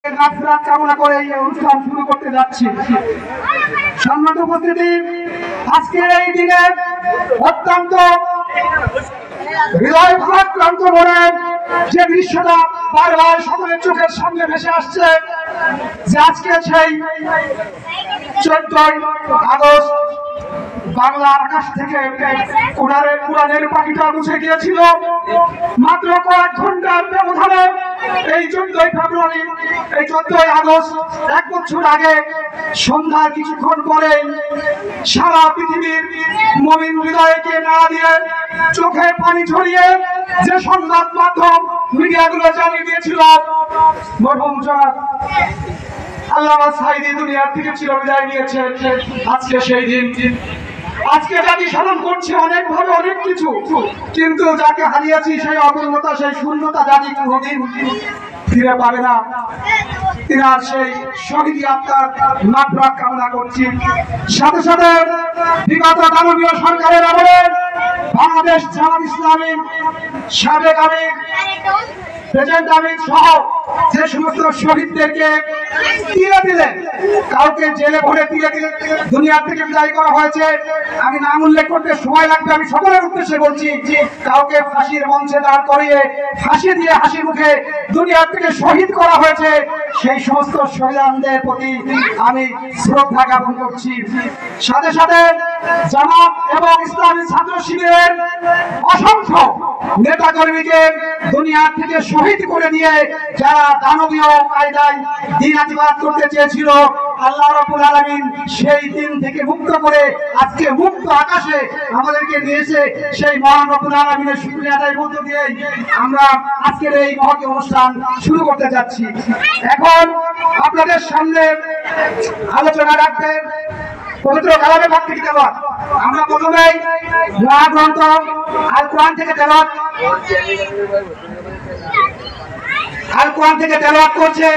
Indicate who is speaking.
Speaker 1: মাগফিরাত কামনা করে এই অনুষ্ঠান শুরু করতে যাচ্ছি। সম্মানিত উপস্থিতি, আজকের এই দিনে অত্যন্ত হৃদয় ভারাক্রান্ত মনে যে দৃশ্যটা বারবার সকলের চোখের সামনে ভেসে আসছে, যে আজকে সেই 14ই আগস্ট বাংলার আকাশ থেকে কোরআনের পাখিটা মুছে গিয়েছিল। মাত্র কয়েক ঘন্টার ব্যবধানে এই 14ই ফেব্রুয়ারি, এই 14ই আগস্ট, 1 বছর আগে সন্ধ্যার কিছুক্ষণ পরে সারা পৃথিবীর মুমিন হৃদয়কে নাড়া দিয়ে চোখে পানি ছড়িয়ে যে সংবাদ মাধ্যম মিডিয়াগুলো জানিয়ে দিয়েছিল মরহুম জনাব আল্লামা সাঈদী দুনিয়ার থেকে চিরবিদায় নিয়েছে। আজকে সেই দিন। আজকে জাতি স্মরণ করছে অনেকভাবে অনেক কিছু, কিন্তু যাকে হারিয়েছি সেই অপূর্ণতা, সেই শূন্যতা জাতি কোনোদিন ফিরে পাবে না। তিনার সেই শহীদি আত্মার মাগফিরাত কামনা করছি। সাথে সাথে বিগত দানবীয় সরকারের আমলে বাংলাদেশ জামাত ইসলামী সাবেক আমির প্রেসিডেন্ট আমির সহ যে সমস্ত শহীদদেরকে তিলে তিলে, কাউকে জেলে ভরে তিলে তিলে দুনিয়া থেকে বিদায় করা হয়েছে। আমি নাম উল্লেখ করতে সময় লাগবে, আমি সকলের উদ্দেশ্যে বলছি, কাউকে ফাঁসির মঞ্চে দাঁড় করিয়ে ফাঁসি দিয়ে হাসি মুখে দুনিয়া থেকে শহীদ করা হয়েছে। সেই সমস্ত শহীদদের প্রতি আমি শ্রদ্ধা জ্ঞাপন করছি। সাথে সাথে জামাত এবং ইসলামী ছাত্র শিবিরের অসংখ্য নেতা কর্মীকে দুনিয়া থেকে শহীদ করে দিয়ে যারা দানবীয় কায়দায় দ্বিনাতিবাদ করতে চেয়েছিল, আল্লাহ রাব্বুল আলামিন সেই দিন থেকে মুক্ত করে আজকে মুক্ত আকাশে আমাদেরকে নিয়েছে। সেই মহান রাব্বুল আলামিনের শুকরিয়া আদায়ের মধ্য দিয়ে আমরা আজকের এই মহৎ অনুষ্ঠান শুরু করতে যাচ্ছি। এখন আপনাদের সামনে আলোচনা রাখবেন পবিত্র কালামে পাক থেকে তেলাওয়াত। আমরা প্রথমেই মহাগ্রন্থ আল কোরআন থেকে তেলাওয়াত করছে।